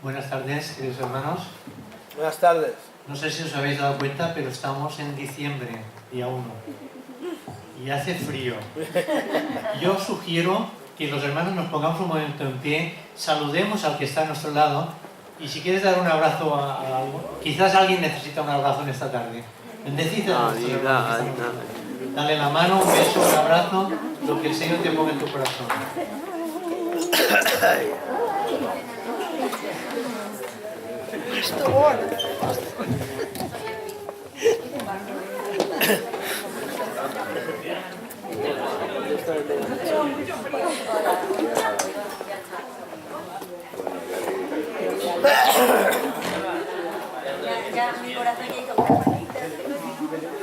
Buenas tardes, queridos hermanos. Buenas tardes. No sé si os habéis dado cuenta, pero estamos en diciembre, día 1. Y hace frío. Yo os sugiero que los hermanos nos pongamos un momento en pie, saludemos al que está a nuestro lado, y si quieres dar un abrazo a algo, quizás alguien necesita un abrazo en esta tarde. Bendecid a nuestros hermanos. Dale la mano, un beso, un abrazo, lo que el Señor te ponga en tu corazón.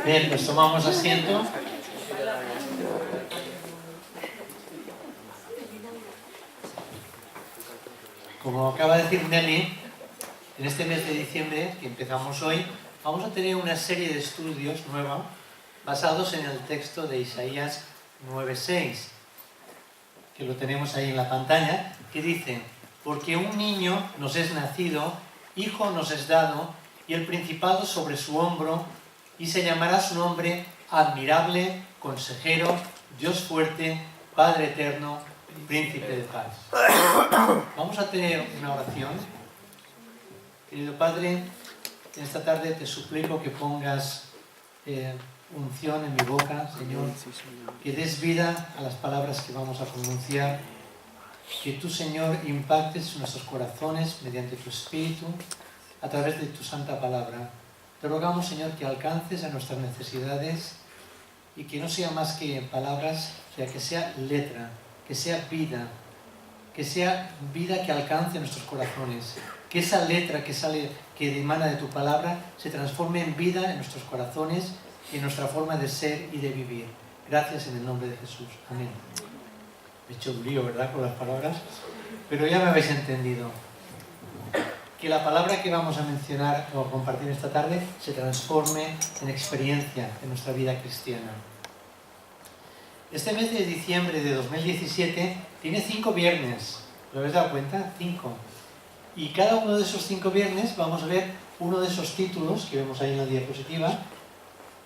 Bien, pues tomamos asiento. Como acaba de decir Nelly, en este mes de diciembre, que empezamos hoy, vamos a tener una serie de estudios nueva basados en el texto de Isaías 9:6, que lo tenemos ahí en la pantalla, que dice: porque un niño nos es nacido, hijo nos es dado, y el principado sobre su hombro, y se llamará su nombre Admirable, Consejero, Dios fuerte, Padre eterno, Príncipe de paz. Vamos a tener una oración. Querido Padre, en esta tarde te suplico que pongas unción en mi boca, Señor, que des vida a las palabras que vamos a pronunciar, que tú, Señor, impactes nuestros corazones mediante tu Espíritu, a través de tu santa palabra. Te rogamos, Señor, que alcances a nuestras necesidades y que no sea más que palabras, o sea, que sea letra, que sea vida que alcance nuestros corazones, que esa letra que sale, que emana de tu palabra, se transforme en vida en nuestros corazones y en nuestra forma de ser y de vivir. Gracias en el nombre de Jesús. Amén. He hecho un lío, ¿verdad?, con las palabras, pero ya me habéis entendido. Que la palabra que vamos a mencionar o compartir esta tarde se transforme en experiencia en nuestra vida cristiana. Este mes de diciembre de 2017 tiene 5 viernes. ¿Lo habéis dado cuenta? 5. Y cada uno de esos 5 viernes vamos a ver uno de esos títulos que vemos ahí en la diapositiva,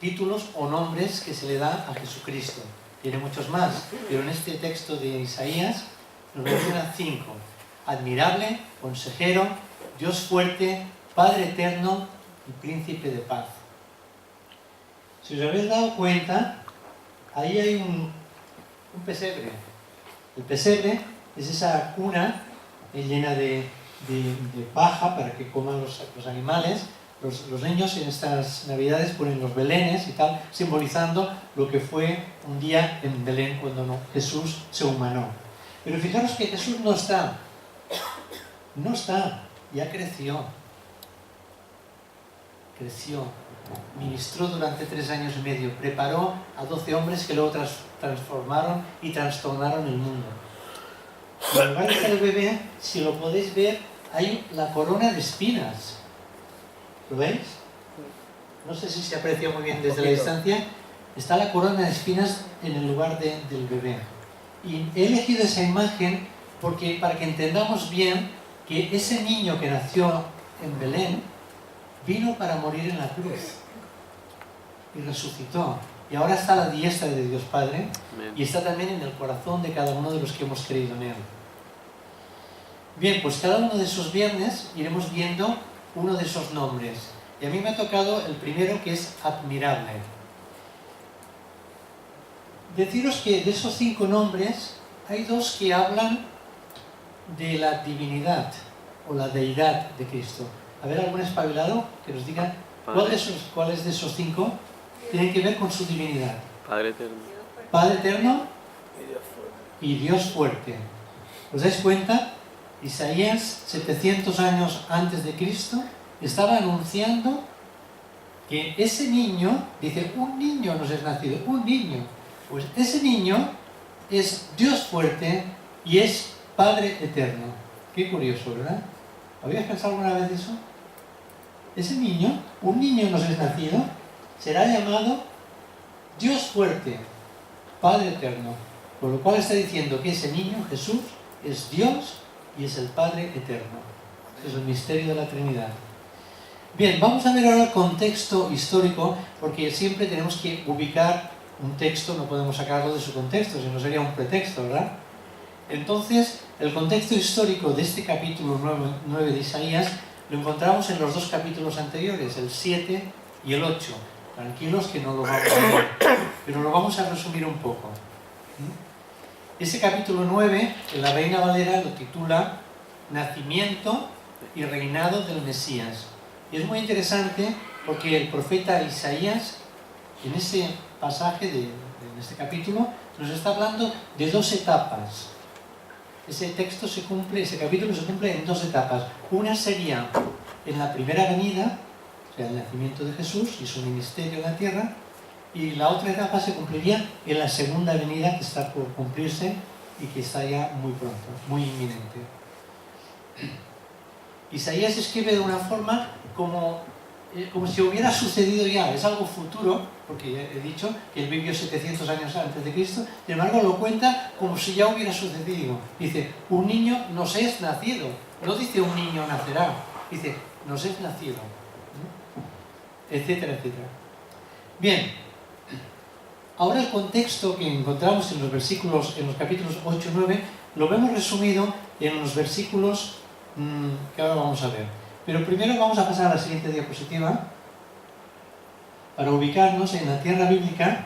títulos o nombres que se le da a Jesucristo. Tiene muchos más, pero en este texto de Isaías nos menciona 5. Admirable, Consejero, Dios fuerte, Padre eterno y Príncipe de paz. Si os habéis dado cuenta, ahí hay un pesebre. El pesebre es esa cuna llena de paja para que coman los animales. Los niños en estas navidades ponen los belenes y tal, simbolizando lo que fue un día en Belén cuando Jesús se humanó. Pero fijaros que Jesús no está, ya creció, ministró durante 3 años y medio, preparó a 12 hombres que luego transformaron y trastornaron el mundo. Y en lugar de estar el bebé, si lo podéis ver, hay la corona de espinas. ¿Lo veis? No sé si se aprecia muy bien desde la distancia. Está la corona de espinas en el lugar del bebé. Y he elegido esa imagen para que entendamos bien que ese niño que nació en Belén vino para morir en la cruz y resucitó. Y ahora está a la diestra de Dios Padre. Amén. Y está también en el corazón de cada uno de los que hemos creído en Él. Bien, pues cada uno de esos viernes iremos viendo uno de esos nombres. Y a mí me ha tocado el primero, que es Admirable. Deciros que de esos 5 nombres hay 2 que hablan de la divinidad o la deidad de Cristo. A ver, algún espabilado que nos diga cuáles de esos 5 tienen que ver con su divinidad. Padre eterno. Padre eterno y Dios fuerte. ¿Os dais cuenta? Isaías, 700 años antes de Cristo, estaba anunciando que ese niño, dice, un niño nos es nacido, un niño. Pues ese niño es Dios fuerte y es Padre eterno. Qué curioso, ¿verdad? ¿Habías pensado alguna vez eso? Ese niño, un niño nos es nacido, será llamado Dios fuerte, Padre eterno. Por lo cual está diciendo que ese niño, Jesús, es Dios y es el Padre eterno. Es el misterio de la Trinidad. Bien, vamos a ver ahora el contexto histórico, porque siempre tenemos que ubicar un texto, no podemos sacarlo de su contexto, si no sería un pretexto, ¿verdad? Entonces, el contexto histórico de este capítulo 9 de Isaías lo encontramos en los dos capítulos anteriores, el 7 y el 8. Tranquilos que no lo vamos a ver, pero lo vamos a resumir un poco. Ese capítulo 9, en la Reina Valera lo titula Nacimiento y reinado del Mesías. Y es muy interesante porque el profeta Isaías, en ese pasaje, en este capítulo, nos está hablando de dos etapas. Ese capítulo se cumple en dos etapas. Una sería en la primera venida, o sea, el nacimiento de Jesús y su ministerio en la tierra, y la otra etapa se cumpliría en la segunda venida, que está por cumplirse y que está ya muy pronto, muy inminente. Isaías escribe de una forma como si hubiera sucedido ya, es algo futuro, porque ya he dicho que él vivió 700 años antes de Cristo, sin embargo lo cuenta como si ya hubiera sucedido. Dice, un niño nos es nacido, no dice un niño nacerá, dice, nos es nacido, etcétera, etcétera. Bien, ahora el contexto que encontramos en los capítulos 8 y 9, lo vemos resumido en los versículos que ahora vamos a ver. Pero primero vamos a pasar a la siguiente diapositiva para ubicarnos en la tierra bíblica.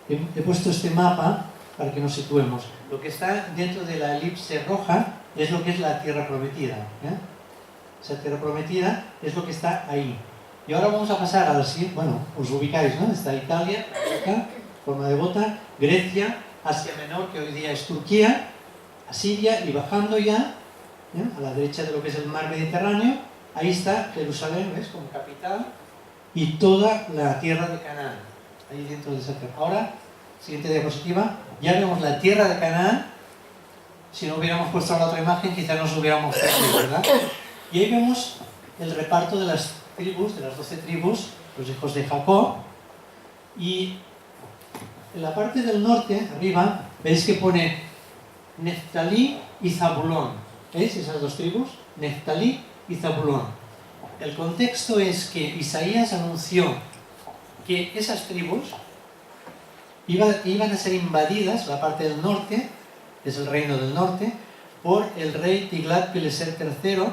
He puesto este mapa para que nos situemos. Lo que está dentro de la elipse roja es lo que es la tierra prometida. Esa tierra prometida es lo que está ahí. Y ahora vamos a pasar a la siguiente. Bueno, os ubicáis, ¿no? Está Italia, acá, forma de bota, Grecia, Asia Menor, que hoy día es Turquía, Asiria, y bajando ya a la derecha de lo que es el mar Mediterráneo, ahí está Jerusalén, ¿ves? Como capital, y toda la tierra de Canaán, ahí dentro de esa tierra. Ahora, siguiente diapositiva, ya vemos la tierra de Canaán. Si no hubiéramos puesto la otra imagen, quizás nos hubiéramos perdido, ¿verdad? Y ahí vemos el reparto de las tribus, de las 12 tribus, los hijos de Jacob, y en la parte del norte, arriba, veis que pone Neftalí y Zabulón. ¿Veis esas dos tribus? Neftalí y Zabulón. El contexto es que Isaías anunció que esas tribus iban a ser invadidas, la parte del norte, es el reino del norte, por el rey Tiglat-Pileser III,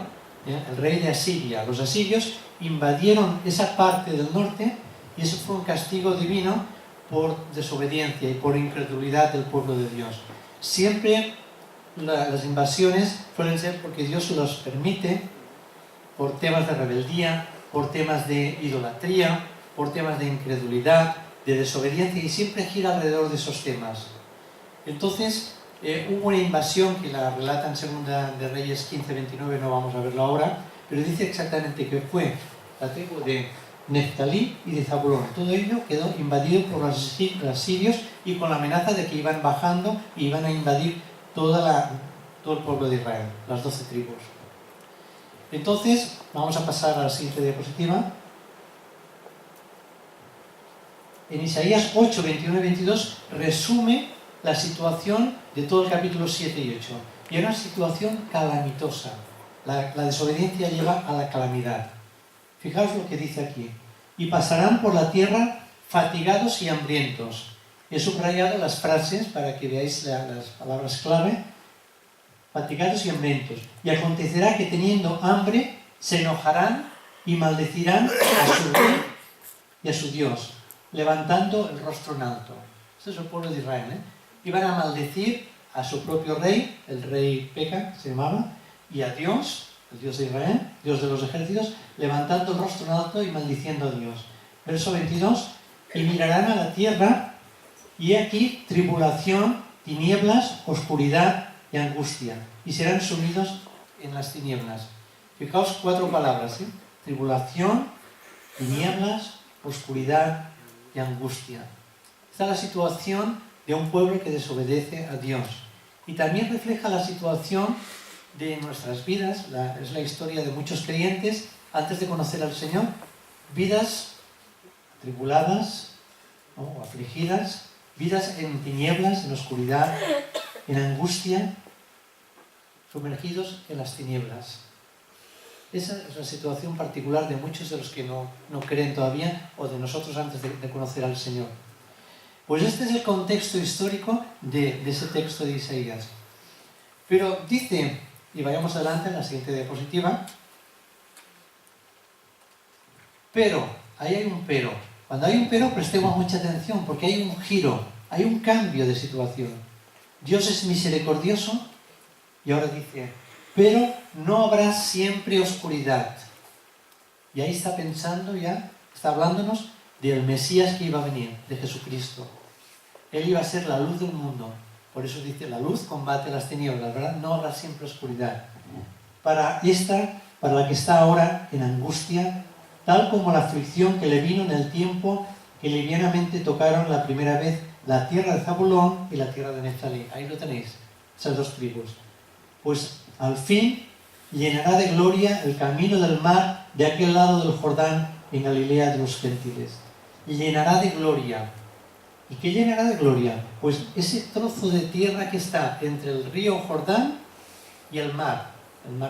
el rey de Asiria. Los asirios invadieron esa parte del norte y eso fue un castigo divino por desobediencia y por incredulidad del pueblo de Dios. Siempre las invasiones suelen ser porque Dios los permite por temas de rebeldía, por temas de idolatría, por temas de incredulidad, de desobediencia, y siempre gira alrededor de esos temas. Entonces, hubo una invasión que la relata en Segunda de Reyes 15:29, no vamos a verlo ahora, pero dice exactamente que fue la tribu de Neftalí y de Zabulón. Todo ello quedó invadido por los asirios y con la amenaza de que iban bajando y iban a invadir todo el pueblo de Israel, las 12 tribus. Entonces, vamos a pasar a la siguiente diapositiva. En Isaías 8, 21 y 22 resume la situación de todo el capítulo 7 y 8. Y era una situación calamitosa. La desobediencia lleva a la calamidad. Fijaos lo que dice aquí. Y pasarán por la tierra fatigados y hambrientos. He subrayado las frases para que veáis las palabras clave. Fatigados y hambrientos. Y acontecerá que teniendo hambre se enojarán y maldecirán a su rey y a su Dios, levantando el rostro en alto. Este es el pueblo de Israel, Iban a maldecir a su propio rey, el rey Peca, se llamaba, y a Dios, el Dios de Israel, Dios de los ejércitos, levantando el rostro en alto y maldiciendo a Dios. Verso 22, y mirarán a la tierra, y aquí tribulación, tinieblas, oscuridad y angustia, y serán sumidos en las tinieblas. Fijaos 4 palabras, tribulación, tinieblas, oscuridad y angustia. Esta es la situación de un pueblo que desobedece a Dios. Y también refleja la situación de nuestras vidas, es la historia de muchos creyentes antes de conocer al Señor, vidas atribuladas, o afligidas, vidas en tinieblas, en oscuridad, en angustia, sumergidos en las tinieblas. Esa es la situación particular de muchos de los que no creen todavía o de nosotros antes de conocer al Señor. Pues este es el contexto histórico de ese texto de Isaías. Pero dice, y vayamos adelante en la siguiente diapositiva, pero, ahí hay un pero. Cuando hay un pero, prestemos mucha atención, porque hay un giro, hay un cambio de situación. Dios es misericordioso, y ahora dice, pero no habrá siempre oscuridad. Y ahí está pensando ya, está hablándonos del Mesías que iba a venir, de Jesucristo. Él iba a ser la luz del mundo. Por eso dice, la luz combate las tinieblas, ¿verdad? No habrá siempre oscuridad. Para la que está ahora en angustia, tal como la aflicción que le vino en el tiempo que livianamente tocaron la primera vez la tierra de Zabulón y la tierra de Neftalí. Ahí lo tenéis, esas dos tribus. Pues al fin llenará de gloria el camino del mar de aquel lado del Jordán en Galilea de los gentiles. Llenará de gloria. ¿Y qué llenará de gloria? Pues ese trozo de tierra que está entre el río Jordán y el mar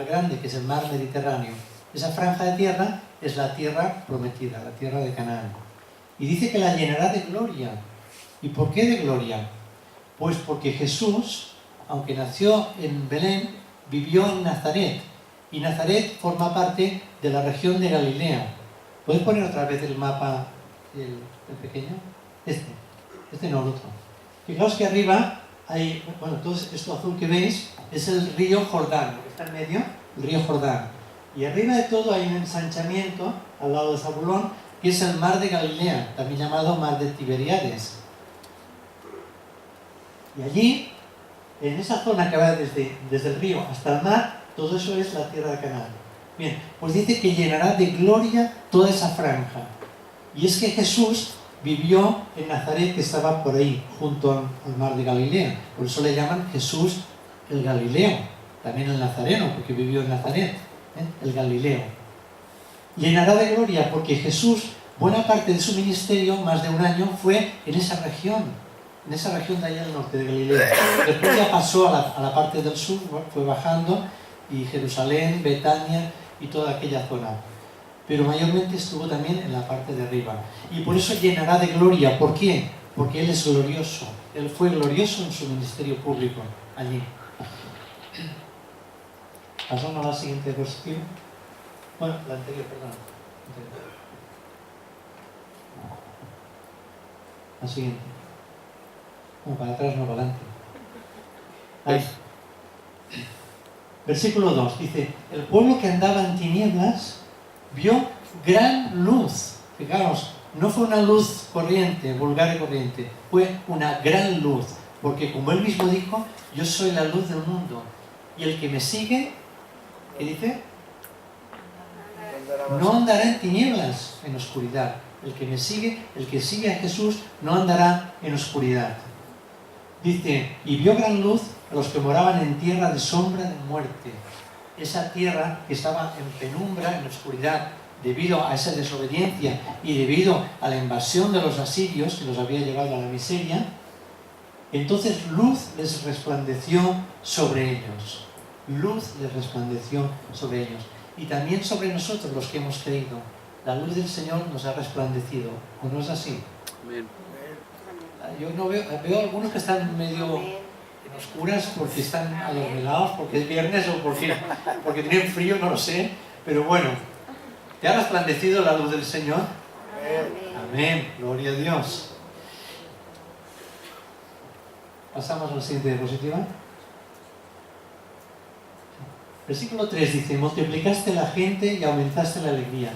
grande, que es el mar Mediterráneo. Esa franja de tierra es la tierra prometida, la tierra de Canaán. Y dice que la llenará de gloria. ¿Y por qué de gloria? Pues porque Jesús, aunque nació en Belén, vivió en Nazaret. Y Nazaret forma parte de la región de Galilea. ¿Puedes poner otra vez el mapa, el pequeño? Este no, el otro. Fijaos que arriba hay, bueno, todo esto azul que veis es el río Jordán, lo que está en medio, el río Jordán. Y arriba de todo hay un ensanchamiento al lado de Zabulón, que es el mar de Galilea, también llamado mar de Tiberíades. Y allí, en esa zona que va desde el río hasta el mar, todo eso es la tierra de Canaán. Bien, pues dice que llenará de gloria toda esa franja. Y es que Jesús vivió en Nazaret, que estaba por ahí, junto al mar de Galilea. Por eso le llaman Jesús el Galileo, también el nazareno, porque vivió en Nazaret, el Galileo. Llenará de gloria porque Jesús, buena parte de su ministerio, más de un año, fue en esa región de allá al norte de Galilea. Después ya pasó a la parte del sur, fue bajando, y Jerusalén, Betania y toda aquella zona. Pero mayormente estuvo también en la parte de arriba. Y por eso llenará de gloria. ¿Por qué? Porque Él es glorioso. Él fue glorioso en su ministerio público allí. Pasamos a la siguiente diapositiva. Bueno, la anterior, perdón. La siguiente. No, para atrás, no para adelante. Ahí. Versículo 2 dice: el pueblo que andaba en tinieblas vio gran luz. Fijaos, no fue una luz corriente, vulgar y corriente, fue una gran luz, porque como él mismo dijo, yo soy la luz del mundo, y el que me sigue, ¿qué dice? No andará en tinieblas, en oscuridad. El que me sigue, el que sigue a Jesús, no andará en oscuridad. Dice, y vio gran luz a los que moraban en tierra de sombra de muerte. Esa tierra que estaba en penumbra, en oscuridad, debido a esa desobediencia y debido a la invasión de los asirios que los había llevado a la miseria, entonces luz les resplandeció sobre ellos. Luz les resplandeció sobre ellos. Y también sobre nosotros, los que hemos creído. La luz del Señor nos ha resplandecido. ¿O no es así? Amén. Yo no veo algunos que están medio en oscuras porque están adormilados, porque es viernes o porque tienen frío, no lo sé. Pero bueno, ¿te ha resplandecido la luz del Señor? Amén. Gloria a Dios. Pasamos a la siguiente diapositiva. Versículo 3 dice, multiplicaste la gente y aumentaste la alegría.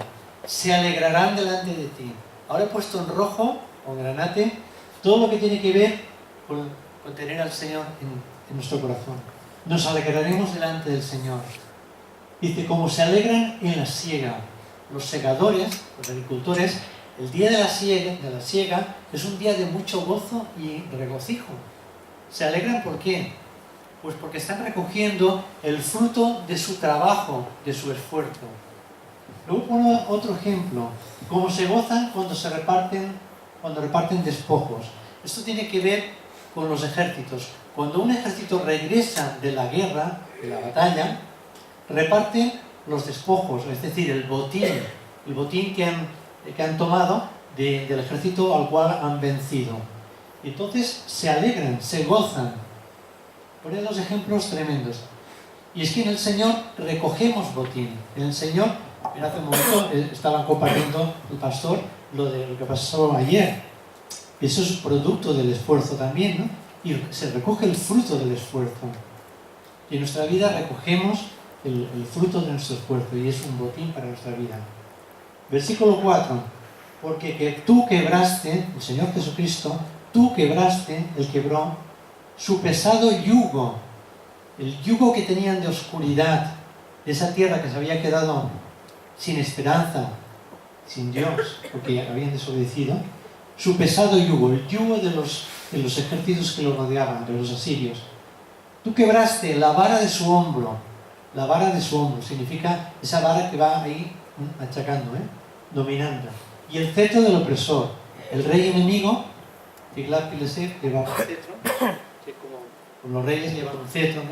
Se alegrarán delante de ti. Ahora he puesto en rojo, o en granate, todo lo que tiene que ver con tener al Señor en nuestro corazón. Nos alegraremos delante del Señor. Dice, como se alegran en la siega. Los segadores, los agricultores, el día de la siega es un día de mucho gozo y regocijo. ¿Se alegran por qué? Pues porque están recogiendo el fruto de su trabajo, de su esfuerzo. Luego pongo otro ejemplo. Cómo se gozan cuando reparten despojos. Esto tiene que ver con los ejércitos. Cuando un ejército regresa de la guerra, de la batalla, reparte los despojos, es decir, el botín que han tomado del ejército al cual han vencido. Y entonces se alegran, se gozan. Ponen dos ejemplos tremendos. Y es que en el Señor recogemos botín. En el Señor, mira, hace un momento estaban compartiendo el pastor lo que pasó ayer. Eso es producto del esfuerzo también, ¿no? Y se recoge el fruto del esfuerzo. Y en nuestra vida recogemos el fruto de nuestro esfuerzo y es un botín para nuestra vida. Versículo 4. Porque que tú quebraste, el Señor Jesucristo, tú quebraste, Él quebró, su pesado yugo, el yugo que tenían de oscuridad, de esa tierra que se había quedado sin esperanza, sin Dios, porque habían desobedecido, su pesado yugo, el yugo de los ejércitos que lo rodeaban, de los asirios. Tú quebraste la vara de su hombro. La vara de su hombro significa esa vara que va ahí achacando, dominando. Y el cetro del opresor. El rey enemigo, Tiglat-Pileser, llevaba un cetro, que como los reyes llevan un cetro, ¿no?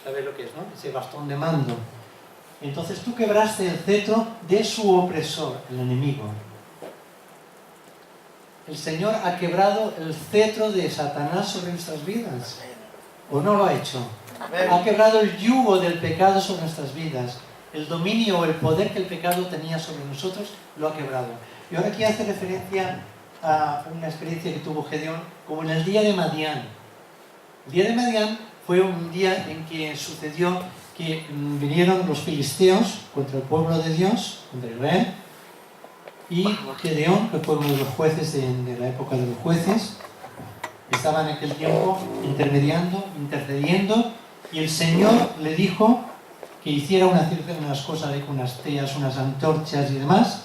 ¿Sabes lo que es, no? Ese bastón de mando. Entonces tú quebraste el cetro de su opresor, el enemigo. El Señor ha quebrado el cetro de Satanás sobre nuestras vidas. ¿O no lo ha hecho? Ha quebrado el yugo del pecado sobre nuestras vidas. El dominio o el poder que el pecado tenía sobre nosotros lo ha quebrado. Y ahora aquí hace referencia a una experiencia que tuvo Gedeón, como en el día de Madián. El día de Madián fue un día en que sucedió que vinieron los filisteos contra el pueblo de Dios, contra Israel, y Gedeón, que fue uno de los jueces de la época de los jueces, estaba en aquel tiempo intermediando, intercediendo, y el Señor le dijo que hiciera unas cosas ahí con unas teas, unas antorchas y demás.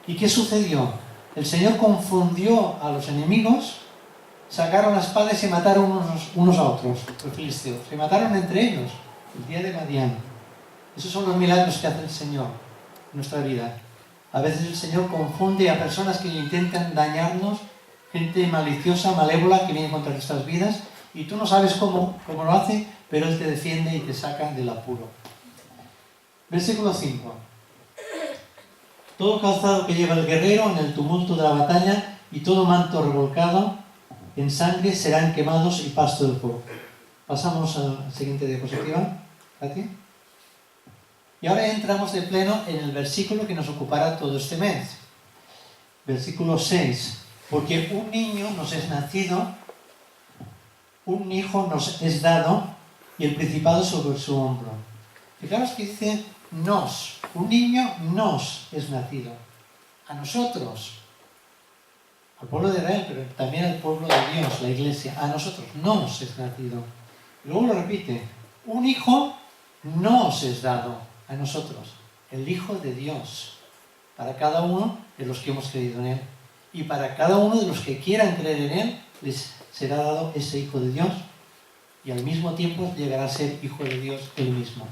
¿Y qué sucedió? El Señor confundió a los enemigos, sacaron la espada y se mataron unos a otros, los filisteos. Se mataron entre ellos, el día de Madián. Esos son los milagros que hace el Señor en nuestra vida. A veces el Señor confunde a personas que intentan dañarnos, gente maliciosa, malévola, que viene contra nuestras vidas, y tú no sabes cómo lo hace, pero Él te defiende y te saca del apuro. Versículo 5. Todo calzado que lleva el guerrero en el tumulto de la batalla y todo manto revolcado en sangre serán quemados y pasto del fuego. Pasamos a la siguiente diapositiva. ¿Aquí? Y ahora entramos de pleno en el versículo que nos ocupará todo este mes. Versículo 6. Porque un niño nos es nacido, un hijo nos es dado y el principado sobre su hombro. Fijaros que dice nos. Un niño nos es nacido. A nosotros. Al pueblo de Israel, pero también al pueblo de Dios, la iglesia. A nosotros nos es nacido. Luego lo repite. Un hijo nos es dado. A nosotros. El Hijo de Dios. Para cada uno de los que hemos creído en Él. Y para cada uno de los que quieran creer en Él, les será dado ese Hijo de Dios. Y al mismo tiempo llegará a ser Hijo de Dios Él mismo.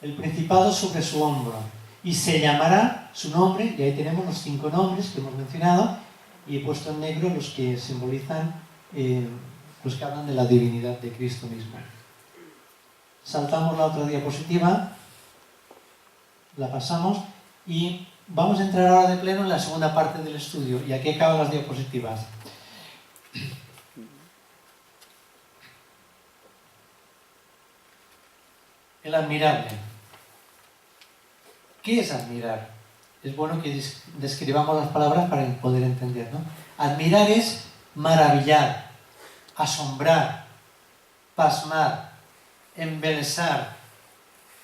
El principado sobre su hombro. Y se llamará su nombre, y ahí tenemos los 5 nombres que hemos mencionado, y he puesto en negro los que simbolizan, los que hablan de la divinidad de Cristo mismo. Saltamos la otra diapositiva, la pasamos, y vamos a entrar ahora de pleno en la segunda parte del estudio, y aquí acaban las diapositivas. El admirable. ¿Qué es admirar? Es bueno que describamos las palabras para poder entender, ¿no? Admirar es maravillar, asombrar, pasmar, embelesar,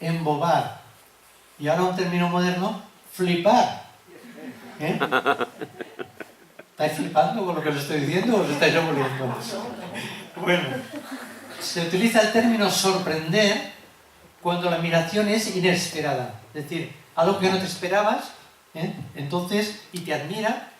embobar. Y ahora un término moderno, flipar. ¿Eh? ¿Estáis flipando con lo que os estoy diciendo o os estáis revolviendo? Bueno, se utiliza el término sorprender cuando la admiración es inesperada. Es decir, algo que no te esperabas, entonces, y te admira,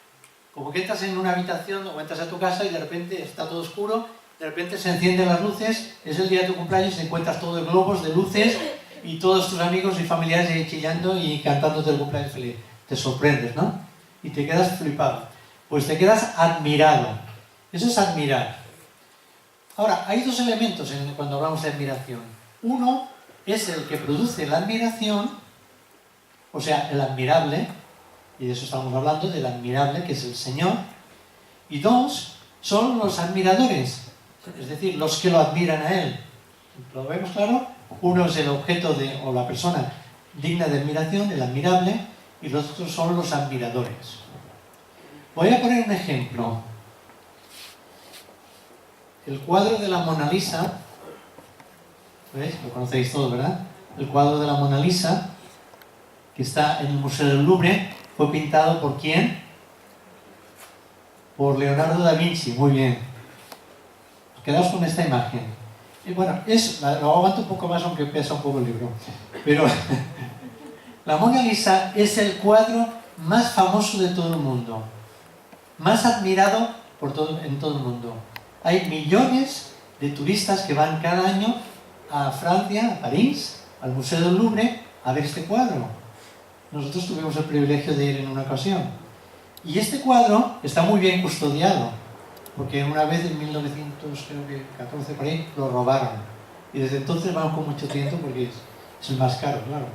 como que entras en una habitación o entras a tu casa y de repente está todo oscuro, de repente se encienden las luces, es el día de tu cumpleaños y encuentras todo de globos, de luces, y todos tus amigos y familiares ahí chillando y cantándote el cumpleaños feliz. Te sorprendes, ¿no? Y te quedas flipado. Pues te quedas admirado. Eso es admirar. Ahora, hay dos elementos cuando hablamos de admiración. Uno es el que produce la admiración, o sea, el admirable, y de eso estamos hablando, del admirable, que es el Señor. Y dos, son los admiradores, es decir, los que lo admiran a Él. ¿Lo vemos claro? Uno es el objeto o la persona digna de admiración, el admirable, y los otros son los admiradores. Voy a poner un ejemplo. El cuadro de la Mona Lisa, ¿veis? Lo conocéis todos, ¿verdad? El cuadro de la Mona Lisa, que está en el Museo del Louvre, fue pintado ¿por quién? Por Leonardo da Vinci. Muy bien. Quedaos con esta imagen. Y bueno, lo aguanto un poco más aunque pesa un poco el libro. Pero la Mona Lisa es el cuadro más famoso de todo el mundo. Más admirado en todo el mundo. Hay millones de turistas que van cada año a Francia, a París, al Museo del Louvre, a ver este cuadro. Nosotros tuvimos el privilegio de ir en una ocasión. Y este cuadro está muy bien custodiado, porque una vez en 1914 por ahí lo robaron. Y desde entonces van con mucho tiempo porque es el más caro, claro.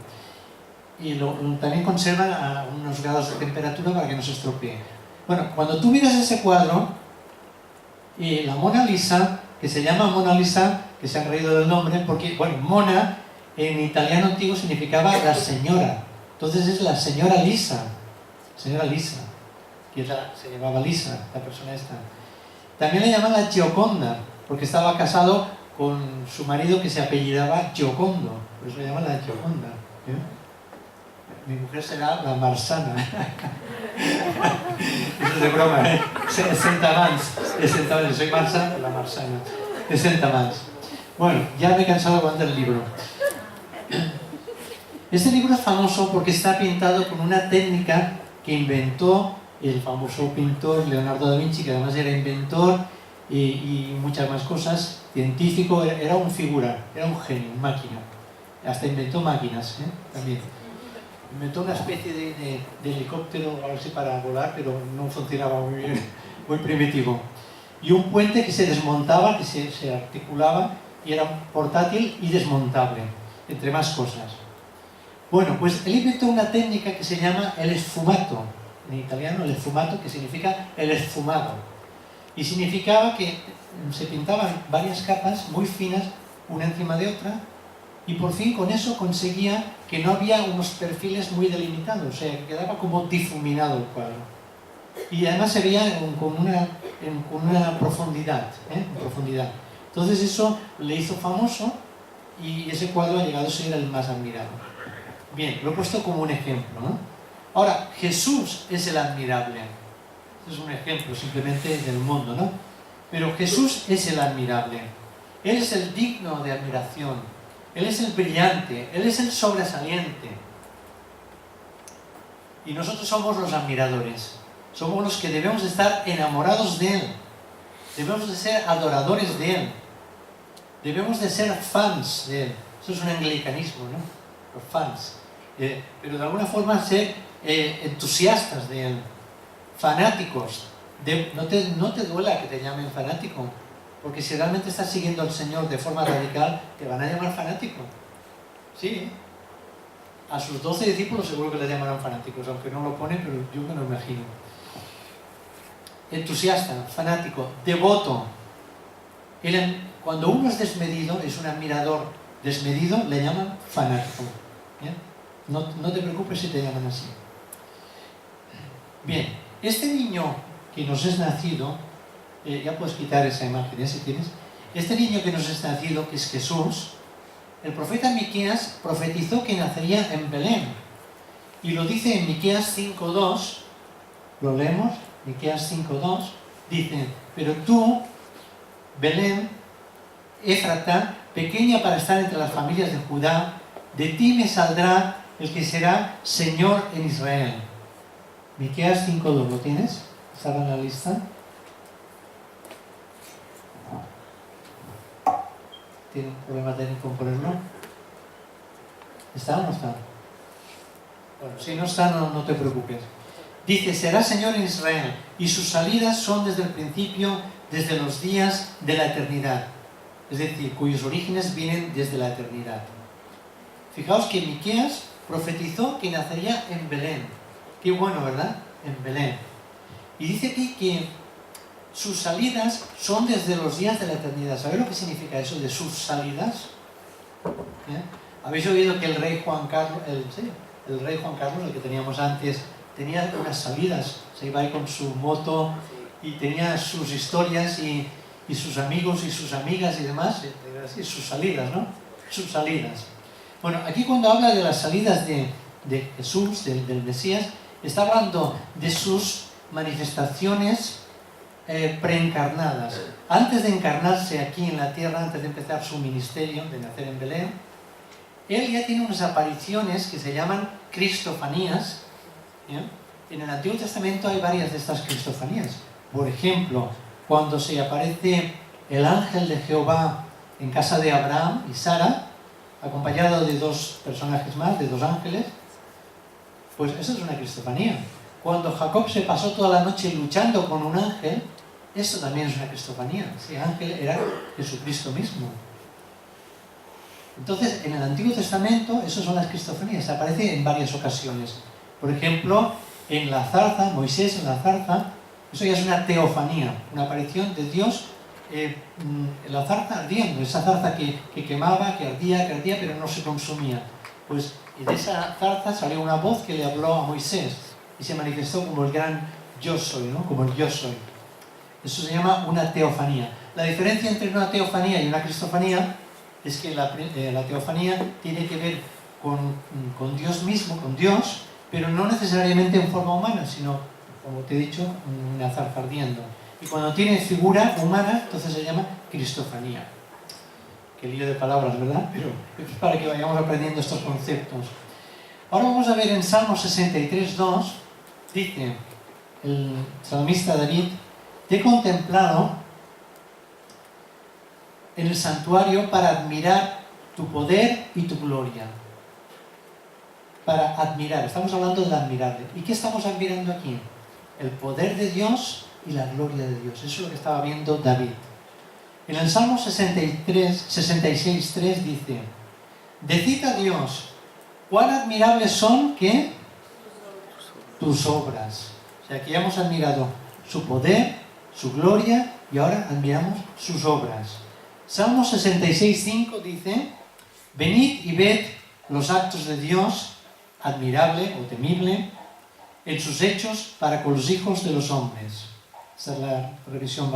Y también conservan a unos grados de temperatura para que no se estropee. Bueno, cuando tú miras ese cuadro, y la Mona Lisa, que se llama Mona Lisa, que se han reído del nombre, porque, bueno, Mona en italiano antiguo significaba la señora. Entonces es la señora Lisa, que se llamaba Lisa, la persona esta. También le llaman la Gioconda, porque estaba casado con su marido que se apellidaba Giocondo, por eso le llaman la Gioconda. Mi mujer será la Marsana. Eso es de broma, ¿eh? Es Sentamans. Soy Marsana, la Marsana. Es Sentamans. Bueno, ya me he cansado de aguantar el libro. Este libro es famoso porque está pintado con una técnica que inventó el famoso pintor Leonardo da Vinci, que además era inventor y muchas más cosas, científico, era un figura, era un genio, un máquina. Hasta inventó máquinas, también. Inventó una especie de helicóptero, a ver si para volar, pero no funcionaba muy bien, muy primitivo. Y un puente que se desmontaba, que se articulaba, y era portátil y desmontable, entre más cosas. Bueno, pues él inventó una técnica que se llama el esfumato. En italiano, el esfumato, que significa el esfumado. Y significaba que se pintaban varias capas muy finas, una encima de otra, y por fin con eso conseguía que no había unos perfiles muy delimitados, o sea, que quedaba como difuminado el cuadro. Y además se veía con una profundidad, profundidad. Entonces eso le hizo famoso y ese cuadro ha llegado a ser el más admirado. Bien, lo he puesto como un ejemplo, ¿no? Ahora, Jesús es el admirable. Este es un ejemplo simplemente del mundo, ¿no? Pero Jesús es el admirable. Él es el digno de admiración. Él es el brillante, Él es el sobresaliente. Y nosotros somos los admiradores. Somos los que debemos de estar enamorados de Él. Debemos de ser adoradores de Él. Debemos de ser fans de Él. Eso es un anglicanismo, ¿no? Los fans. Pero de alguna forma ser entusiastas de Él. Fanáticos. No te duela que te llamen fanático. Porque si realmente estás siguiendo al Señor de forma radical, te van a llamar fanático. Sí. A sus 12 discípulos seguro que les llamarán fanáticos, aunque no lo pone, pero yo me lo imagino. Entusiasta, fanático, devoto. Cuando uno es desmedido, es un admirador desmedido, le llaman fanático. ¿Bien? No te preocupes si te llaman así. Bien, este niño que nos es nacido, ya puedes quitar esa imagen, si quieres. Este niño que nos es nacido, que es Jesús, el profeta Miqueas profetizó que nacería en Belén. Y lo dice en Miqueas 5.2, lo leemos, Miqueas 5.2, dice: pero tú, Belén, Éfrata, pequeña para estar entre las familias de Judá, de ti me saldrá el que será Señor en Israel. Miqueas 5.2, ¿lo tienes? ¿Está en la lista? ¿Tiene un problema técnico en ponerlo? ¿Está o no está? Bueno, si no está, no te preocupes. Dice: será Señor en Israel, y sus salidas son desde el principio, desde los días de la eternidad. Es decir, cuyos orígenes vienen desde la eternidad. Fijaos que Miqueas profetizó que nacería en Belén. Qué bueno, ¿verdad? En Belén. Y dice aquí que sus salidas son desde los días de la eternidad. ¿Sabéis lo que significa eso de sus salidas? ¿Eh? ¿Habéis oído que el rey Juan Carlos, el rey Juan Carlos, el que teníamos antes, tenía unas salidas? Se iba ahí con su moto y tenía sus historias y sus amigos y sus amigas y demás, y sus salidas, ¿no? Sus salidas. Bueno, aquí cuando habla de las salidas de Jesús, del Mesías, está hablando de sus manifestaciones preencarnadas. Antes de encarnarse aquí en la tierra, antes de empezar su ministerio, de nacer en Belén, él ya tiene unas apariciones que se llaman cristofanías. ¿Ya? En el Antiguo Testamento hay varias de estas cristofanías. Por ejemplo, cuando se aparece el ángel de Jehová en casa de Abraham y Sara, acompañado de dos personajes más, de dos ángeles, pues eso es una cristofanía. Cuando Jacob se pasó toda la noche luchando con un ángel, eso también es una cristofanía. Ese ángel era Jesucristo mismo. Entonces, en el Antiguo Testamento, esas son las cristofanías, aparece en varias ocasiones. Por ejemplo, en la zarza, Moisés en la zarza, eso ya es una teofanía, una aparición de Dios en la zarza ardiendo, esa zarza que quemaba, que ardía, pero no se consumía. Pues de esa zarza salió una voz que le habló a Moisés y se manifestó como el gran yo soy, ¿no? Como el yo soy. Eso se llama una teofanía. La diferencia entre una teofanía y una cristofanía es que la teofanía tiene que ver con Dios mismo, con Dios, pero no necesariamente en forma humana, sino, como te he dicho, una zarza ardiendo. Y cuando tiene figura humana, entonces se llama cristofanía. Qué lío de palabras, ¿verdad? Pero es para que vayamos aprendiendo estos conceptos. Ahora vamos a ver en Salmo 63:2, dice el salmista David: te he contemplado en el santuario para admirar tu poder y tu gloria. Para admirar, estamos hablando de admirarle. ¿Y qué estamos admirando aquí? El poder de Dios y la gloria de Dios. Eso es lo que estaba viendo David. En el Salmo 66:3 dice: decid a Dios, cuán admirables son, ¿qué? Tus obras. O sea, que ya hemos admirado su poder, su gloria, y ahora admiramos sus obras. Salmo 66:5 dice: venid y ved los actos de Dios, admirable o temible, en sus hechos para con los hijos de los hombres. Esta es la revisión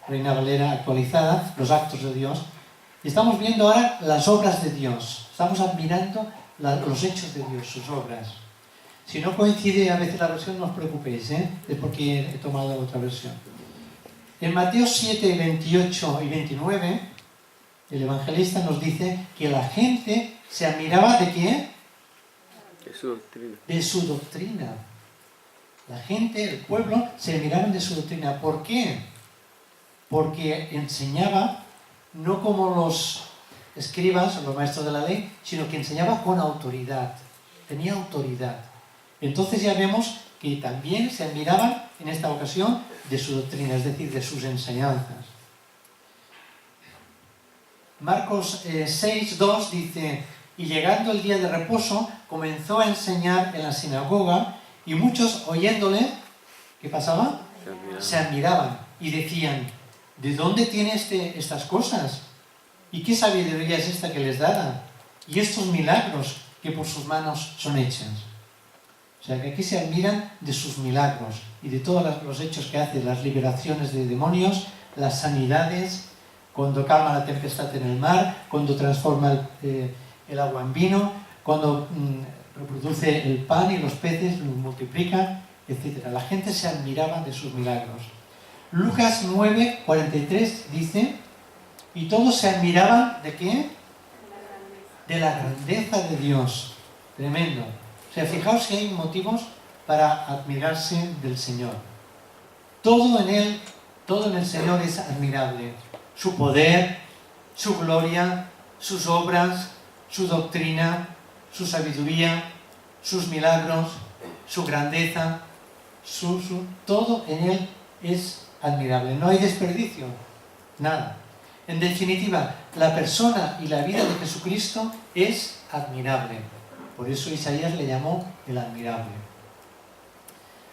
Reina Valera actualizada, los actos de Dios. Y estamos viendo ahora las obras de Dios. Estamos admirando los hechos de Dios, sus obras. Si no coincide a veces la versión, no os preocupéis, es porque he tomado otra versión. En Mateo 7, 28 y 29, el evangelista nos dice que la gente se admiraba ¿de qué? De su doctrina. De su doctrina. La gente, el pueblo, se admiraban de su doctrina. ¿Por qué? Porque enseñaba no como los escribas o los maestros de la ley, sino que enseñaba con autoridad. Tenía autoridad. Entonces ya vemos que también se admiraban en esta ocasión de su doctrina, es decir, de sus enseñanzas. Marcos 6:2 dice: y llegando el día de reposo, comenzó a enseñar en la sinagoga, y muchos oyéndole, ¿qué pasaba? Se admiraban y decían: ¿de dónde tiene estas cosas? ¿Y qué sabiduría es esta que les da? Y estos milagros que por sus manos son hechas. O sea, que aquí se admiran de sus milagros y de todos los hechos que hace, las liberaciones de demonios, las sanidades, cuando calma la tempestad en el mar, cuando transforma el agua en vino, cuando reproduce el pan y los peces, los multiplica, etc. La gente se admiraba de sus milagros. Lucas 9:43 dice: y todos se admiraban ¿de qué? De la grandeza de Dios. Tremendo. O sea, fijaos que hay motivos para admirarse del Señor. Todo en Él, todo en el Señor es admirable. Su poder, su gloria, sus obras, su doctrina, su sabiduría, sus milagros, su grandeza, todo en Él es admirable. No hay desperdicio, nada. En definitiva, la persona y la vida de Jesucristo es admirable. Por eso Isaías le llamó el admirable.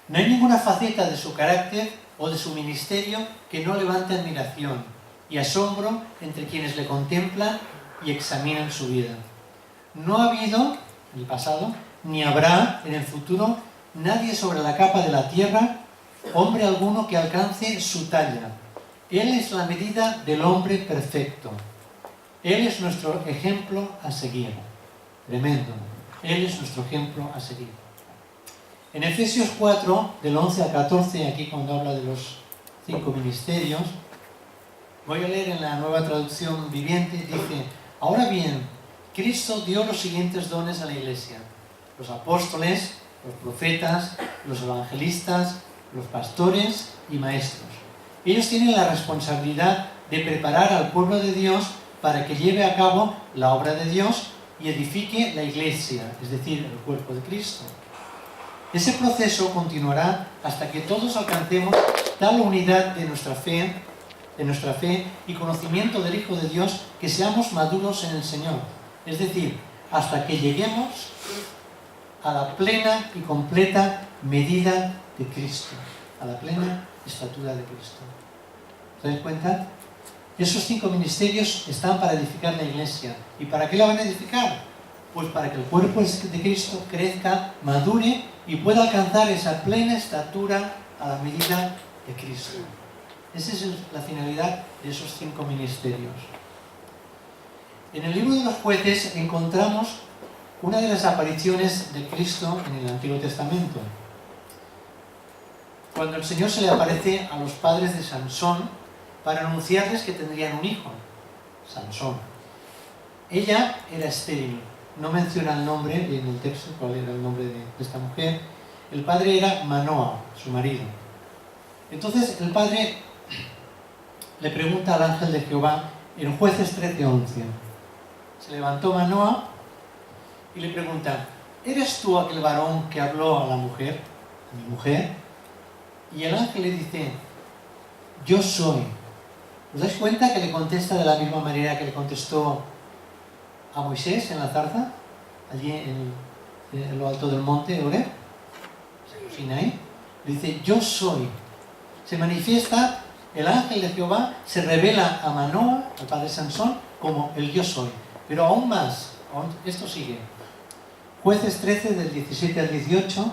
No hay ninguna faceta de su carácter o de su ministerio que no levante admiración y asombro entre quienes le contemplan y examinan su vida. No ha habido, en el pasado, ni habrá en el futuro, nadie sobre la capa de la tierra, hombre alguno que alcance su talla. Él es la medida del hombre perfecto. Él es nuestro ejemplo a seguir. Tremendo. Él es nuestro ejemplo a seguir. En Efesios 4, del 11 al 14, aquí cuando habla de los 5 ministerios, voy a leer en la Nueva Traducción Viviente, dice: ahora bien, Cristo dio los siguientes dones a la Iglesia: los apóstoles, los profetas, los evangelistas, los pastores y maestros. Ellos tienen la responsabilidad de preparar al pueblo de Dios para que lleve a cabo la obra de Dios y edifique la Iglesia, es decir, el cuerpo de Cristo. Ese proceso continuará hasta que todos alcancemos tal unidad de nuestra fe y conocimiento del Hijo de Dios que seamos maduros en el Señor. Es decir, hasta que lleguemos a la plena y completa medida de Cristo, a la plena estatura de Cristo. ¿Te das cuenta? Esos 5 ministerios están para edificar la Iglesia. ¿Y para qué la van a edificar? Pues para que el cuerpo de Cristo crezca, madure y pueda alcanzar esa plena estatura a la medida de Cristo. Esa es la finalidad de esos 5 ministerios. En el libro de los Jueces encontramos una de las apariciones de Cristo en el Antiguo Testamento. Cuando el Señor se le aparece a los padres de Sansón para anunciarles que tendrían un hijo, Sansón. Ella era estéril, no menciona el nombre en el texto, cuál era el nombre de esta mujer. El padre era Manoa, su marido. Entonces el padre le pregunta al ángel de Jehová en Jueces 13:11. Se levantó Manoa y le pregunta: ¿eres tú aquel varón que habló a la mujer, a mi mujer? Y el ángel le dice: yo soy. ¿Os dais cuenta que le contesta de la misma manera que le contestó a Moisés en la zarza, allí en lo alto del monte Horeb, Sinaí? Le dice: yo soy. Se manifiesta, el ángel de Jehová se revela a Manoa, al padre Sansón, como el yo soy. Pero aún más, esto sigue. Jueces 13, del 17 al 18.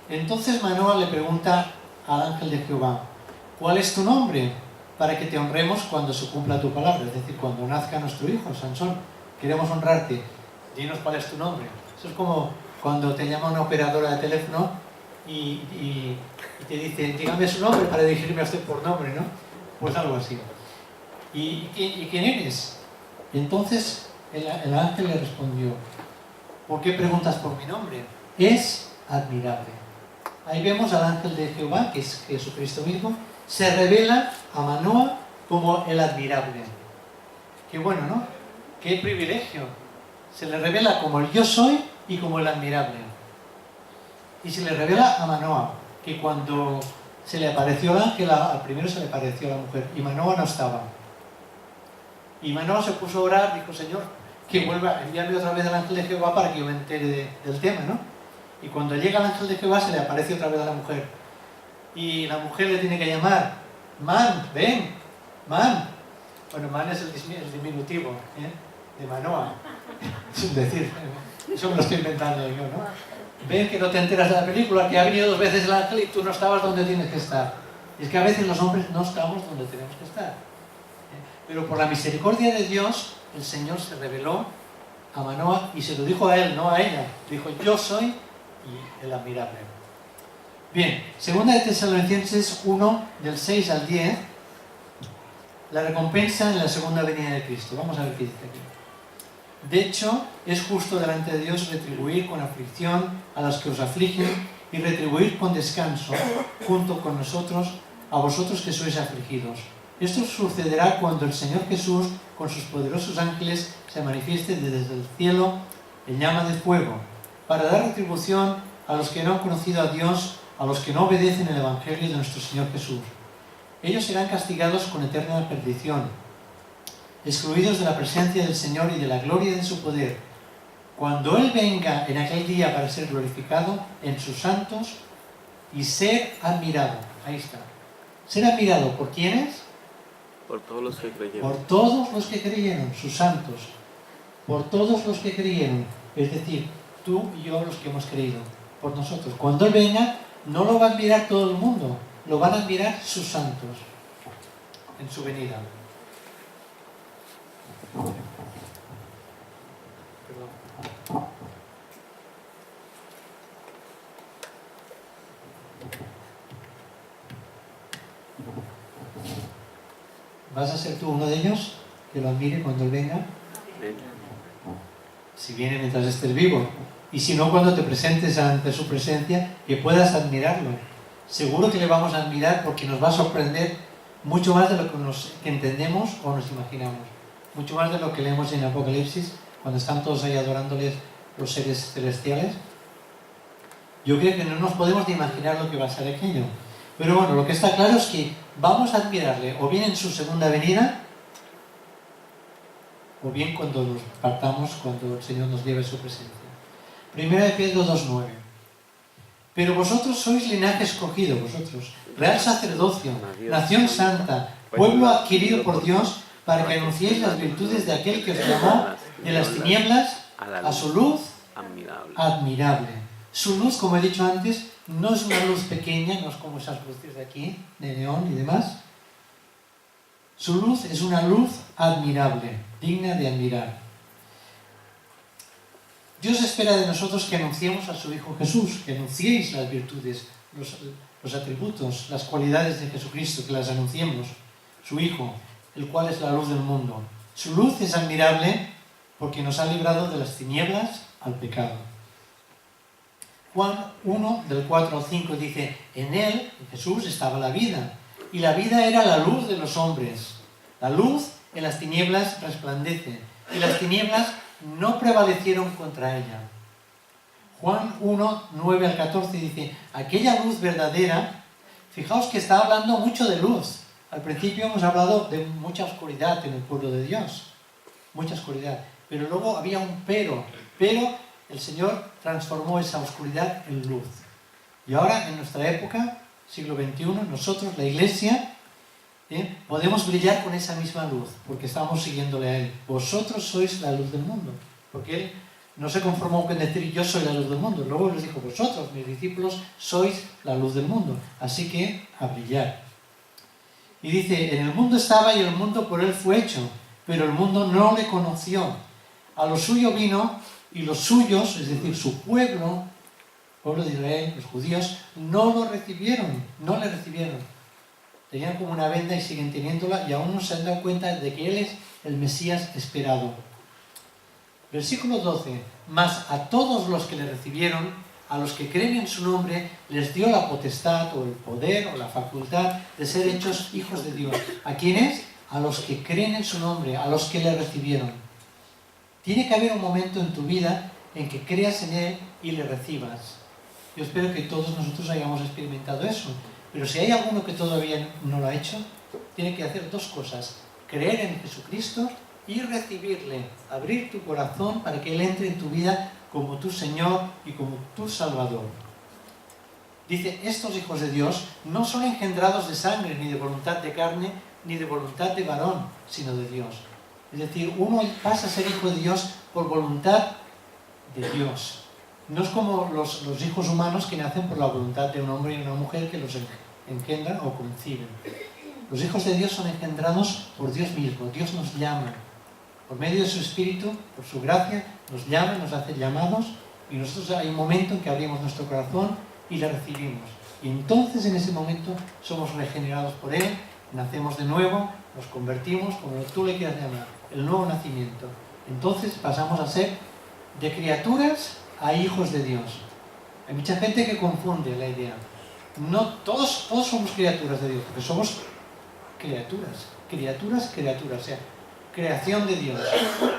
Entonces Manoa le pregunta al ángel de Jehová: ¿cuál es tu nombre? Para que te honremos cuando se cumpla tu palabra, es decir, cuando nazca nuestro hijo, Sansón. Queremos honrarte. Dinos cuál es tu nombre. Eso es como cuando te llama una operadora de teléfono y te dice: dígame su nombre para dirigirme a usted por nombre, ¿no? Pues algo así. ¿Y quién eres? Entonces el ángel le respondió: ¿por qué preguntas por mi nombre? Es admirable. Ahí vemos al ángel de Jehová, que es Jesucristo mismo, se revela a Manoa como el admirable. Qué bueno, ¿no? Qué privilegio. Se le revela como el yo soy y como el admirable. Y se le revela a Manoa, que cuando se le apareció el ángel, al primero se le apareció a la mujer, y Manoa no estaba. Y Manoa se puso a orar, dijo: Señor, que vuelva a enviarme otra vez al ángel de Jehová para que yo me entere del tema, ¿no? Y cuando llega el ángel de Jehová se le aparece otra vez a la mujer. Y la mujer le tiene que llamar: Man, ven, Man. Bueno, Man es el diminutivo, de Manoa. Sin decir, eso me lo estoy inventando yo, ¿no? Ven, que no te enteras de la película, que ha venido 2 veces el ángel y tú no estabas donde tienes que estar. Y es que a veces los hombres no estamos donde tenemos que estar. Pero por la misericordia de Dios, el Señor se reveló a Manoa y se lo dijo a él, no a ella. Dijo: yo soy y el admirable. Bien, segunda de Tesalonicenses 1, del 6 al 10, la recompensa en la segunda venida de Cristo. Vamos a ver qué dice aquí. De hecho, es justo delante de Dios retribuir con aflicción a los que os afligen y retribuir con descanso junto con nosotros a vosotros que sois afligidos. Esto sucederá cuando el Señor Jesús, con sus poderosos ángeles, se manifieste desde el cielo en llama de fuego, para dar retribución a los que no han conocido a Dios, a los que no obedecen el Evangelio de nuestro Señor Jesús. Ellos serán castigados con eterna perdición, excluidos de la presencia del Señor y de la gloria de su poder. Cuando Él venga en aquel día para ser glorificado en sus santos y ser admirado. Ahí está. Ser admirado ¿por quiénes? Por todos los que creyeron. Por todos los que creyeron, sus santos. Por todos los que creyeron. Es decir, tú y yo los que hemos creído. Por nosotros. Cuando Él venga, no lo va a admirar todo el mundo. Lo van a admirar sus santos. En su venida. Perdón. ¿Vas a ser tú uno de ellos que lo admire cuando Él venga? Amén. Si viene mientras estés vivo. Y si no, cuando te presentes ante su presencia, que puedas admirarlo. Seguro que le vamos a admirar porque nos va a sorprender mucho más de lo que entendemos o nos imaginamos. Mucho más de lo que leemos en Apocalipsis, cuando están todos ahí adorándoles los seres celestiales. Yo creo que no nos podemos ni imaginar lo que va a ser aquello. Pero bueno, lo que está claro es que vamos a admirarle o bien en su segunda venida, o bien cuando nos partamos, cuando el Señor nos lleve a su presencia. Primera de Pedro 2:9. Pero vosotros sois linaje escogido, vosotros, real sacerdocio, nación santa, pueblo adquirido por Dios, para que anunciéis las virtudes de aquel que os llamó de las tinieblas a su luz admirable. Su luz, como he dicho antes, no es una luz pequeña, no es como esas luces de aquí, de neón y demás. Su luz es una luz admirable, digna de admirar. Dios espera de nosotros que anunciemos a su Hijo Jesús, que anunciéis las virtudes, los atributos, las cualidades de Jesucristo, que las anunciemos, su Hijo, el cual es la luz del mundo. Su luz es admirable porque nos ha librado de las tinieblas al pecado. Juan 1, del 4 al 5 dice, en Él, en Jesús, estaba la vida, y la vida era la luz de los hombres. La luz en las tinieblas resplandece, y las tinieblas no prevalecieron contra ella. Juan 1, 9 al 14 dice, aquella luz verdadera, fijaos que está hablando mucho de luz. Al principio hemos hablado de mucha oscuridad en el pueblo de Dios, mucha oscuridad, pero luego había un pero el Señor transformó esa oscuridad en luz. Y ahora, en nuestra época, siglo XXI, nosotros, la Iglesia, podemos brillar con esa misma luz, porque estamos siguiéndole a Él. Vosotros sois la luz del mundo, porque Él no se conformó con decir yo soy la luz del mundo, luego les dijo vosotros, mis discípulos, sois la luz del mundo, así que a brillar. Y dice, en el mundo estaba y el mundo por Él fue hecho, pero el mundo no le conoció. A lo suyo vino y los suyos, es decir, su pueblo, pueblo de Israel, los judíos, no lo recibieron, no le recibieron. Tenían como una venda y siguen teniéndola y aún no se han dado cuenta de que Él es el Mesías esperado. Versículo 12. Mas a todos los que le recibieron, a los que creen en su nombre, les dio la potestad o el poder o la facultad de ser hechos hijos de Dios. ¿A quiénes? A los que creen en su nombre, a los que le recibieron. Tiene que haber un momento en tu vida en que creas en Él y le recibas. Yo espero que todos nosotros hayamos experimentado eso. Pero si hay alguno que todavía no lo ha hecho, tiene que hacer dos cosas. Creer en Jesucristo y recibirle. Abrir tu corazón para que Él entre en tu vida como tu Señor y como tu Salvador. Dice, estos hijos de Dios no son engendrados de sangre, ni de voluntad de carne, ni de voluntad de varón, sino de Dios. Es decir, uno pasa a ser hijo de Dios por voluntad de Dios. No es como los hijos humanos que nacen por la voluntad de un hombre y una mujer que los engendran o conciben. Los hijos de Dios son engendrados por Dios mismo. Dios nos llama. Por medio de su Espíritu, por su gracia, nos llama, nos hace llamados y nosotros hay un momento en que abrimos nuestro corazón y le recibimos. Y entonces en ese momento somos regenerados por Él, nacemos de nuevo, nos convertimos, como tú le quieras llamar, el nuevo nacimiento. Entonces pasamos a ser de criaturas a hijos de Dios. Hay mucha gente que confunde la idea. No, todos somos criaturas de Dios, porque somos criaturas, o sea, creación de Dios.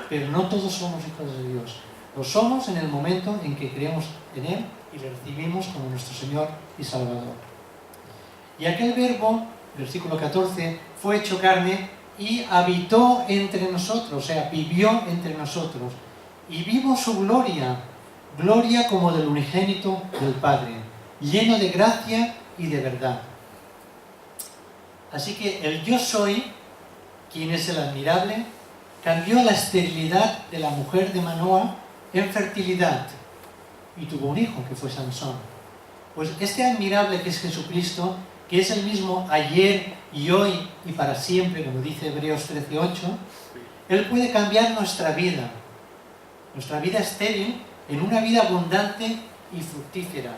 Pero no todos somos hijos de Dios. Lo somos en el momento en que creemos en Él y le recibimos como nuestro Señor y Salvador. Y aquel verbo, versículo 14, fue hecho carne y habitó entre nosotros, o sea, vivió entre nosotros. Y vimos su gloria, gloria como del unigénito del Padre, lleno de gracia y de verdad. Así que el yo soy, quien es el admirable, cambió la esterilidad de la mujer de Manoa en fertilidad y tuvo un hijo que fue Sansón. Pues este admirable que es Jesucristo, que es el mismo ayer y hoy y para siempre, como dice Hebreos 13:8, Él puede cambiar nuestra vida estéril, en una vida abundante y fructífera.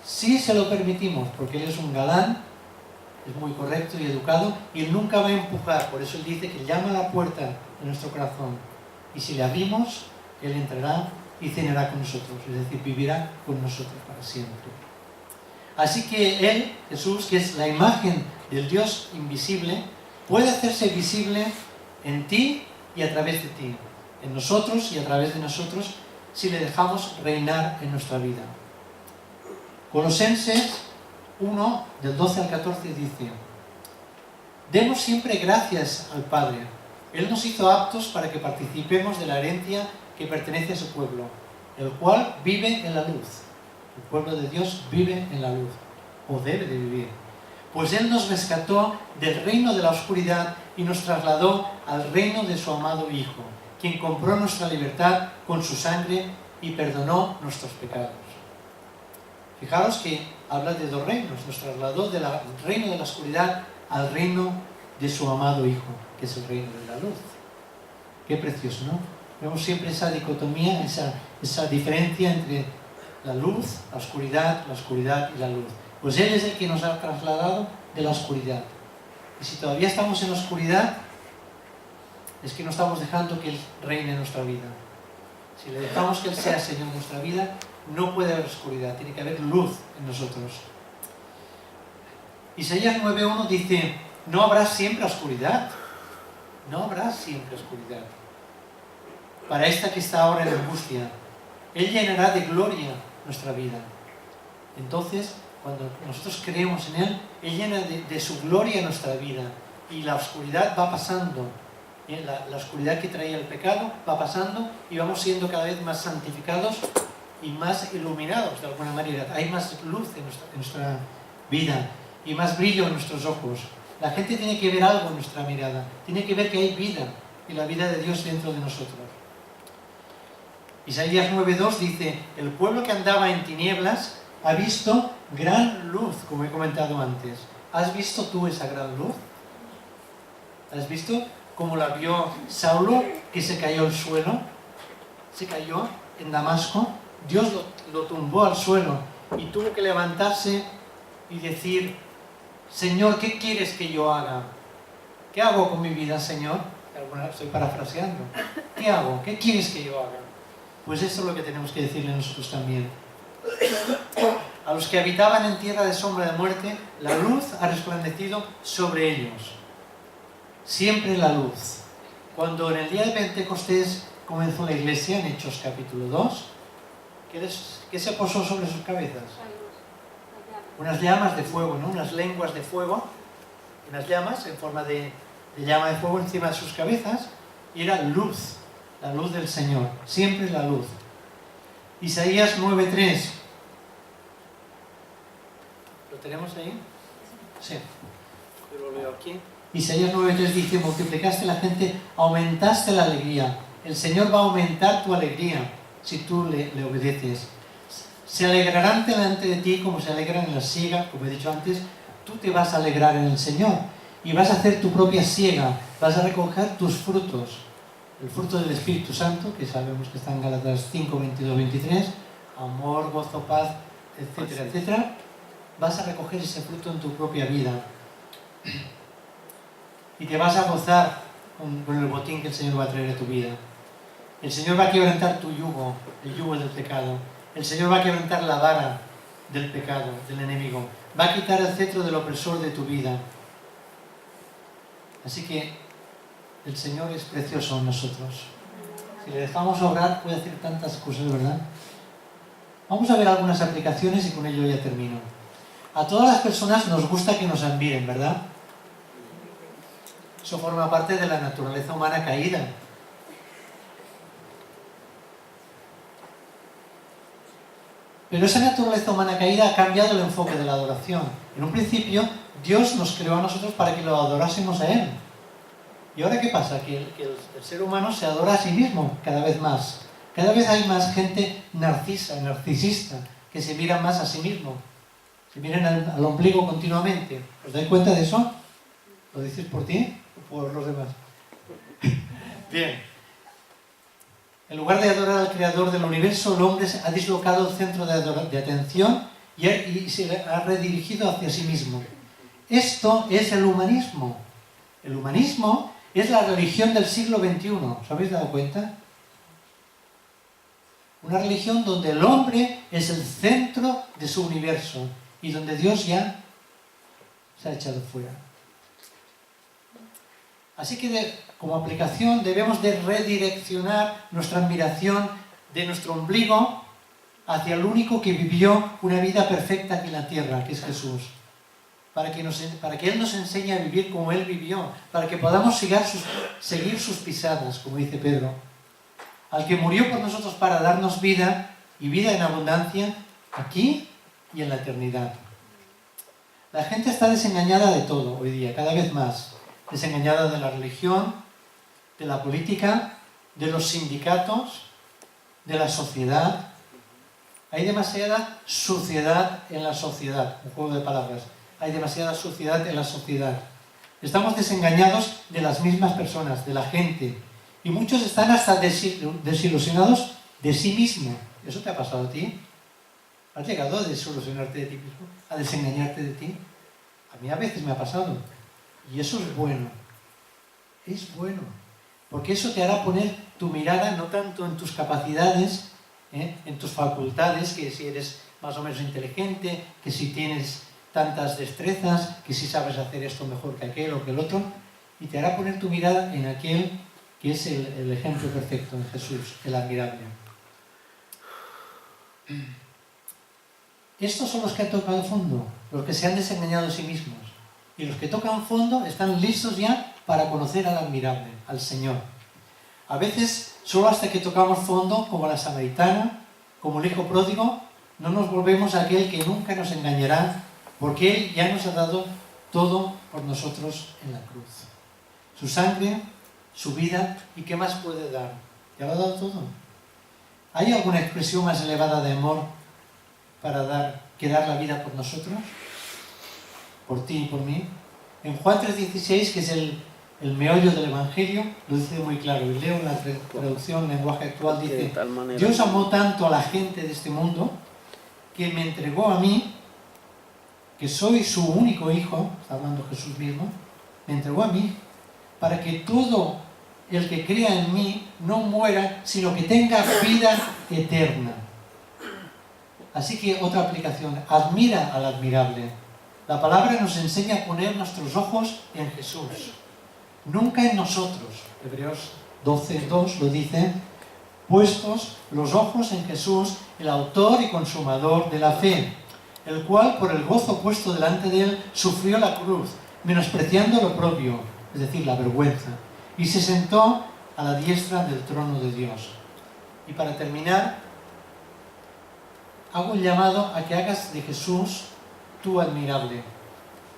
Si se lo permitimos, porque Él es un galán, es muy correcto y educado, y Él nunca va a empujar. Por eso Él dice que llama a la puerta de nuestro corazón. Y si le abrimos, Él entrará y cenará con nosotros, es decir, vivirá con nosotros para siempre. Así que Él, Jesús, que es la imagen del Dios invisible, puede hacerse visible en ti y a través de ti, en nosotros y a través de nosotros, si le dejamos reinar en nuestra vida. Colosenses 1, del 12 al 14 dice: demos siempre gracias al Padre. Él nos hizo aptos para que participemos de la herencia que pertenece a su pueblo, el cual vive en la luz. El pueblo de Dios vive en la luz, o debe de vivir. Pues Él nos rescató del reino de la oscuridad y nos trasladó al reino de su amado Hijo, quien compró nuestra libertad con su sangre y perdonó nuestros pecados. Fijaros que habla de dos reinos, nos trasladó del reino de la oscuridad al reino de su amado Hijo, que es el reino de la luz. Qué precioso, ¿no? Vemos siempre esa dicotomía, esa diferencia entre la luz, la oscuridad y la luz. Pues Él es el que nos ha trasladado de la oscuridad. Y si todavía estamos en la oscuridad, es que no estamos dejando que Él reine en nuestra vida. Si le dejamos que Él sea Señor en nuestra vida, no puede haber oscuridad, tiene que haber luz en nosotros. Isaías 9:1 dice: no habrá siempre oscuridad. No habrá siempre oscuridad. Para esta que está ahora en angustia, Él llenará de gloria nuestra vida. Entonces, cuando nosotros creemos en Él, Él llena de su gloria nuestra vida. Y la oscuridad va pasando. La oscuridad que traía el pecado va pasando y vamos siendo cada vez más santificados y más iluminados de alguna manera. Hay más luz en nuestra vida y más brillo en nuestros ojos. La gente tiene que ver algo en nuestra mirada. Tiene que ver que hay vida y la vida de Dios dentro de nosotros. Isaías 9:2 dice: el pueblo que andaba en tinieblas ha visto gran luz, como he comentado antes. ¿Has visto tú esa gran luz? ¿Has visto cómo la vio Saulo, que se cayó al suelo? Se cayó en Damasco. Dios lo tumbó al suelo y tuvo que levantarse y decir: Señor, ¿qué quieres que yo haga? ¿Qué hago con mi vida, Señor? Estoy parafraseando. ¿Qué hago? ¿Qué quieres que yo haga? Pues eso es lo que tenemos que decirle nosotros también. A los que habitaban en tierra de sombra de muerte, la luz ha resplandecido sobre ellos. Siempre la luz. Cuando en el día de Pentecostés comenzó la iglesia, en Hechos capítulo 2, ¿qué se posó sobre sus cabezas? Unas llamas de fuego, ¿no? Unas lenguas de fuego, unas llamas en forma de llama de fuego encima de sus cabezas, y era luz, la luz del Señor, siempre la luz. Isaías 9:3. ¿Lo tenemos ahí? Sí. Yo lo leo aquí. Isaías 9:3 dice: multiplicaste la gente, aumentaste la alegría. El Señor va a aumentar tu alegría si tú le obedeces. Se alegrarán delante de ti como se alegran en la siega, como he dicho antes. Tú te vas a alegrar en el Señor y vas a hacer tu propia siega, vas a recoger tus frutos. El fruto del Espíritu Santo, que sabemos que está en Gálatas 5, 22, 23, amor, gozo, paz, etcétera, etcétera. Vas a recoger ese fruto en tu propia vida. Y te vas a gozar con el botín que el Señor va a traer a tu vida. El Señor va a quebrantar tu yugo, el yugo del pecado. El Señor va a quebrantar la vara del pecado, del enemigo. Va a quitar el cetro del opresor de tu vida. Así que el Señor es precioso en nosotros. Si le dejamos obrar, puede hacer tantas cosas, ¿verdad? Vamos a ver algunas aplicaciones y con ello ya termino. A todas las personas nos gusta que nos admiren, ¿verdad? Eso forma parte de la naturaleza humana caída. Pero esa naturaleza humana caída ha cambiado el enfoque de la adoración. En un principio, Dios nos creó a nosotros para que lo adorásemos a Él. ¿Y ahora qué pasa? Que el ser humano se adora a sí mismo cada vez más. Cada vez hay más gente narcisista, que se mira más a sí mismo. Se miran al ombligo continuamente. ¿Os dais cuenta de eso? ¿Lo dices por ti o por los demás? Bien. En lugar de adorar al Creador del universo, el hombre ha dislocado el centro de atención y se ha redirigido hacia sí mismo. Esto es el humanismo. El humanismo es la religión del siglo XXI. ¿Os habéis dado cuenta? Una religión donde el hombre es el centro de su universo y donde Dios ya se ha echado fuera. Así que como aplicación debemos de redireccionar nuestra admiración de nuestro ombligo hacia el único que vivió una vida perfecta aquí en la tierra, que es Jesús. Para que Él nos enseñe a vivir como Él vivió, para que podamos seguir sus pisadas, como dice Pedro. Al que murió por nosotros para darnos vida, y vida en abundancia, aquí y en la eternidad. La gente está desengañada de todo hoy día, cada vez más. Desengañada de la religión, de la política, de los sindicatos, de la sociedad. Hay demasiada suciedad en la sociedad, un juego de palabras. Hay demasiada suciedad en la sociedad. Estamos desengañados de las mismas personas, de la gente. Y muchos están hasta desilusionados de sí mismos. ¿Eso te ha pasado a ti? ¿Has llegado a desilusionarte de ti mismo? ¿A desengañarte de ti? A mí a veces me ha pasado. Y eso es bueno. Es bueno. Porque eso te hará poner tu mirada no tanto en tus capacidades, en tus facultades, que si eres más o menos inteligente, que si tienes tantas destrezas, que si sabes hacer esto mejor que aquel o que el otro, y te hará poner tu mirada en aquel que es el ejemplo perfecto, en Jesús, el admirable. Estos son los que han tocado fondo, los que se han desengañado a sí mismos. Y los que tocan fondo están listos ya para conocer al admirable, al Señor. A veces, solo hasta que tocamos fondo, como la samaritana, como el hijo pródigo, no nos volvemos a aquel que nunca nos engañará, porque Él ya nos ha dado todo por nosotros en la cruz. Su sangre, su vida, ¿y qué más puede dar? ¿Ya lo ha dado todo? ¿Hay alguna expresión más elevada de amor para dar la vida por nosotros? Por ti y por mí. En Juan 3:16, que es el meollo del Evangelio, lo dice muy claro. Y leo la traducción en lenguaje actual, dice: Dios amó tanto a la gente de este mundo que me entregó a mí, que soy su único hijo, está hablando Jesús mismo, me entregó a mí, para que todo el que crea en mí no muera, sino que tenga vida eterna. Así que otra aplicación, admira al admirable. La palabra nos enseña a poner nuestros ojos en Jesús, nunca en nosotros. Hebreos 12:2 lo dice: puestos los ojos en Jesús, el autor y consumador de la fe, el cual por el gozo puesto delante de él sufrió la cruz, menospreciando lo propio, es decir, la vergüenza, y se sentó a la diestra del trono de Dios. Y para terminar, hago un llamado a que hagas de Jesús tu admirable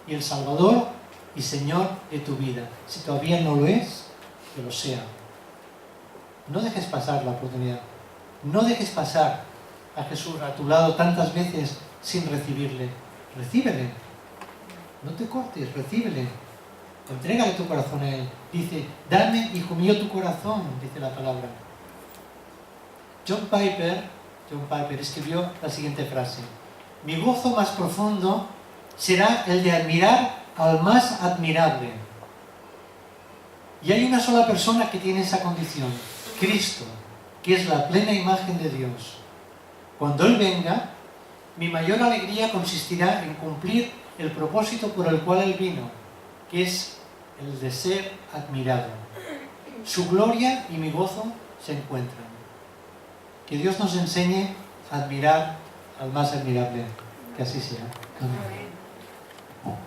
y el Salvador y Señor de tu vida. Si todavía no lo es, que lo sea. No dejes pasar la oportunidad. No dejes pasar a Jesús a tu lado tantas veces sin recibirle. Recíbele. No te cortes, recíbele. Entrégale tu corazón a Él. Dice: dame, hijo mío, tu corazón, dice la palabra. John Piper escribió la siguiente frase: mi gozo más profundo será el de admirar al más admirable. Y hay una sola persona que tiene esa condición: Cristo, que es la plena imagen de Dios. Cuando Él venga, mi mayor alegría consistirá en cumplir el propósito por el cual Él vino, que es el de ser admirado. Su gloria y mi gozo se encuentran. Que Dios nos enseñe a admirar al más admirable. Que así sea. Amén.